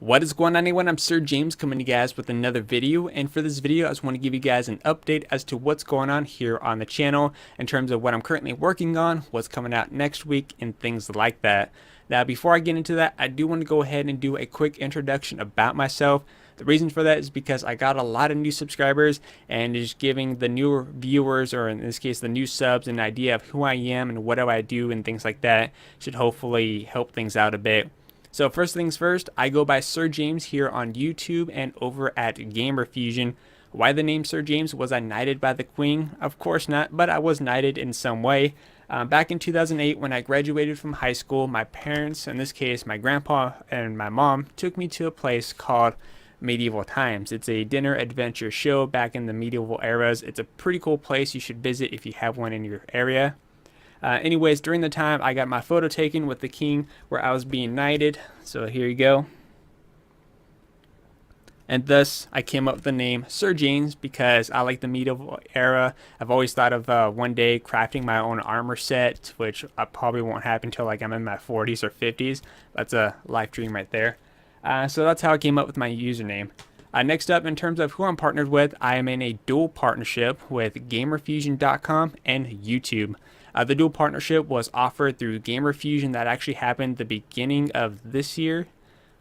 What is going on, everyone? I'm Sir James coming to you guys with another video, and for this video I just want to give you guys an update as to what's going on here on the channel in terms of what I'm currently working on, what's coming out next week, and things like that. Now before I get into that, I do want to go ahead and do a quick introduction about myself. The reason for that is because I got a lot of new subscribers, and just giving the newer viewers, or in this case the new subs, an idea of who I am and what do I do and things like that should hopefully help things out a bit. So first things first, I go by Sir James here on YouTube and over at Gamerfuzion. Why the name Sir James? Was I knighted by the Queen? Of course not, but I was knighted in some way. Back in 2008, when I graduated from high school, my parents, in this case my grandpa and my mom, took me to a place called Medieval Times. It's a dinner adventure show back in the medieval eras. It's a pretty cool place you should visit if you have one in your area. Anyways, during the time I got my photo taken with the king where I was being knighted. So here you go. And thus I came up with the name Sir James because I like the medieval era. I've always thought of one day crafting my own armor set, which I probably won't happen until like I'm in my 40s or 50s. That's a life dream right there. So that's how I came up with my username. Next up, in terms of who I'm partnered with, I am in a dual partnership with Gamerfuzion.com and YouTube. The dual partnership was offered through Gamerfuzion. That actually happened the beginning of this year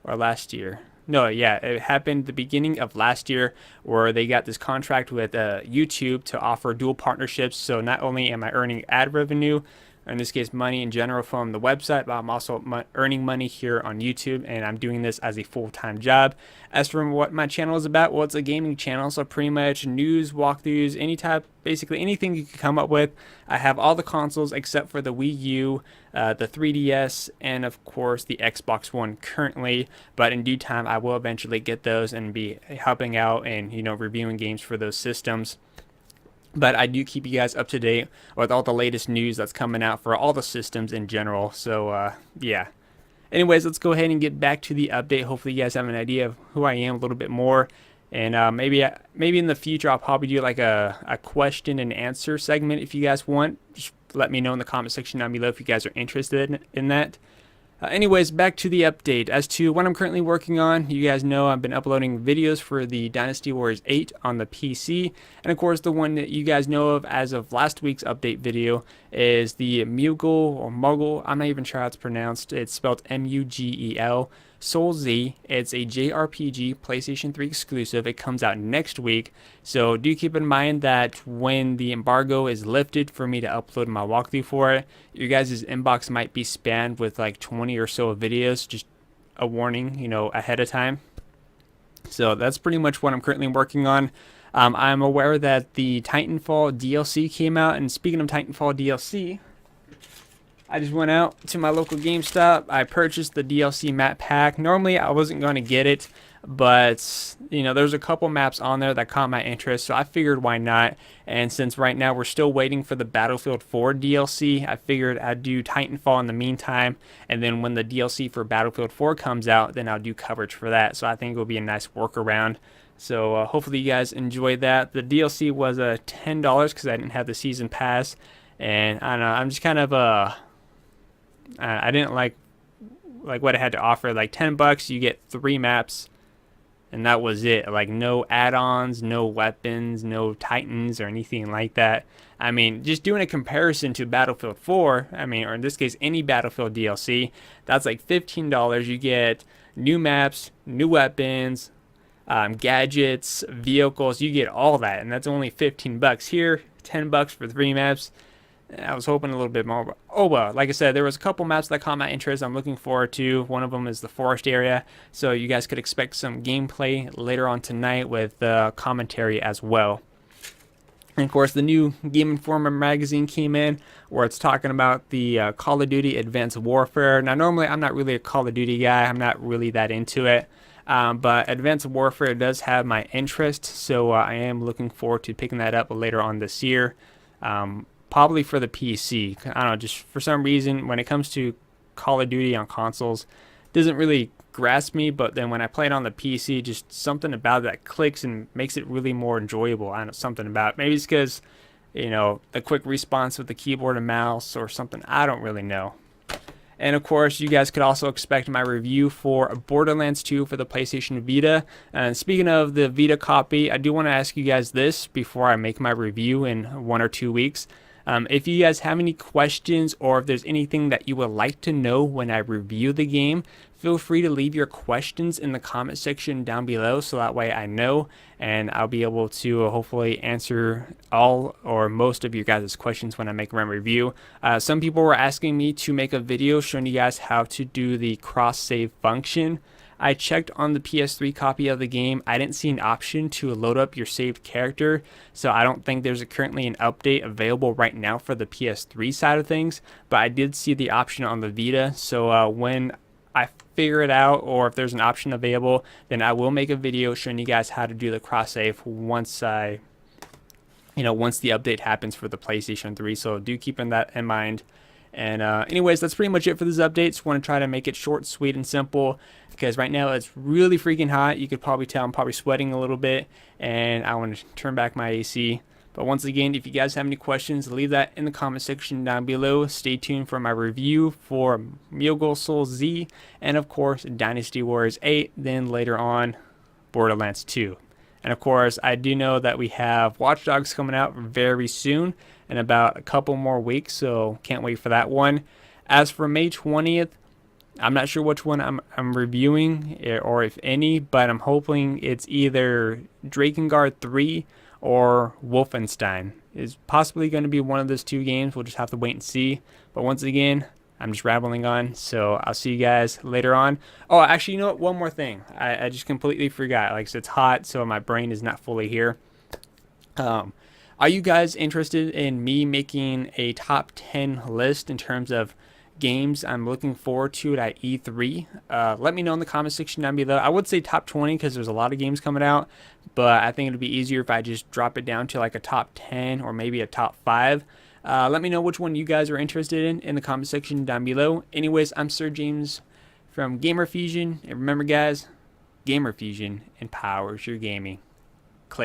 or last year. No, yeah, it happened the beginning of last year, where they got this contract with YouTube to offer dual partnerships. So not only am I earning ad revenue, in this case money in general from the website, but I'm also earning money here on YouTube, and I'm doing this as a full-time job. As for what my channel is about, well, it's a gaming channel, so pretty much news, walkthroughs, any type, basically anything you could come up with. I have all the consoles except for the Wii U, the 3DS, and of course the Xbox One currently, but in due time I will eventually get those and be helping out and, you know, reviewing games for those systems. But I do keep you guys up to date with all the latest news that's coming out for all the systems in general. So yeah. Anyways, let's go ahead and get back to the update. Hopefully you guys have an idea of who I am a little bit more. And maybe in the future I'll probably do like a question and answer segment if you guys want. Just let me know in the comment section down below if you guys are interested in that. Anyways, back to the update. As to what I'm currently working on, you guys know I've been uploading videos for the Dynasty Warriors 8 on the PC. And of course, the one that you guys know of as of last week's update video is the Mugen or Muggle. I'm not even sure how it's pronounced. It's spelled M-U-G-E-L. Soul Z. It's a JRPG PlayStation 3 exclusive. It comes out next week, so do keep in mind that when the embargo is lifted for me to upload my walkthrough for it, your guys' inbox might be spammed with like 20 or so videos. Just a warning, you know, ahead of time. So that's pretty much what I'm currently working on. I'm aware that the Titanfall DLC came out, and speaking of Titanfall DLC, I just went out to my local GameStop. I purchased the DLC map pack. Normally I wasn't going to get it, but you know, there's a couple maps on there that caught my interest, so I figured why not. And since right now we're still waiting for the Battlefield 4 DLC, I figured I'd do Titanfall in the meantime, and then when the DLC for Battlefield 4 comes out, then I'll do coverage for that. So I think it'll be a nice workaround. So hopefully you guys enjoy that. The DLC was $10 because I didn't have the season pass, and I don't know, I'm just kind of I didn't like what it had to offer. Like $10, you get 3 maps, and that was it. Like no add-ons, no weapons, no Titans or anything like that. I mean, just doing a comparison to Battlefield 4, I mean, or in this case any Battlefield DLC, that's like $15. You get new maps, new weapons, gadgets, vehicles. You get all that, and that's only $15 here. $10 for 3 maps. I was hoping a little bit more, but oh well. Like I said, there was a couple maps that caught my interest. I'm looking forward to. One of them is the forest area, so you guys could expect some gameplay later on tonight with commentary as well. And of course, the new Game Informer magazine came in, where it's talking about the Call of Duty Advanced Warfare. Now, normally I'm not really a Call of Duty guy. I'm not really that into it. But Advanced Warfare does have my interest, so I am looking forward to picking that up later on this year. Probably for the PC. I don't know, just for some reason when it comes to Call of Duty on consoles, it doesn't really grasp me, but then when I play it on the PC, just something about it that clicks and makes it really more enjoyable. I don't know, something about it. Maybe it's because, you know, the quick response with the keyboard and mouse or something. I don't really know. And of course, you guys could also expect my review for Borderlands 2 for the PlayStation Vita. And speaking of the Vita copy, I do want to ask you guys this before I make my review in 1 or 2 weeks. If you guys have any questions, or if there's anything that you would like to know when I review the game, feel free to leave your questions in the comment section down below, so that way I know and I'll be able to hopefully answer all or most of your guys' questions when I make my review. Some people were asking me to make a video showing you guys how to do the cross save function. I checked on the PS3 copy of the game. I didn't see an option to load up your saved character, so I don't think there's currently an update available right now for the PS3 side of things, but I did see the option on the Vita. So when I figure it out, or if there's an option available, then I will make a video showing you guys how to do the cross save once the update happens for the PlayStation 3. So do keep that in mind. And anyways, that's pretty much it for this update. Just want to try to make it short, sweet, and simple, because right now it's really freaking hot. You could probably tell I'm probably sweating a little bit, and I want to turn back my AC. But once again, if you guys have any questions, leave that in the comment section down below. Stay tuned for my review for Mugen Soul Z, and of course Dynasty Warriors 8, then later on Borderlands 2. And of course, I do know that we have Watch Dogs coming out very soon, in about a couple more weeks, so can't wait for that one. As for May 20th, I'm not sure which one I'm reviewing, or if any, but I'm hoping it's either Drakengard 3 or Wolfenstein. It's possibly going to be one of those two games. We'll just have to wait and see. But once again, I'm just rambling on, so I'll see you guys later on. Oh, actually, you know what? One more thing. I just completely forgot. Like I said, it's hot, so my brain is not fully here. Are you guys interested in me making a top 10 list in terms of games I'm looking forward to at E3? Let me know in the comment section down below. I would say top 20 because there's a lot of games coming out, but I think it'd be easier if I just drop it down to like a top 10 or maybe a top 5. Let me know which one you guys are interested in the comment section down below. Anyways, I'm Sir James from Gamerfuzion, and remember guys, Gamerfuzion empowers your gaming.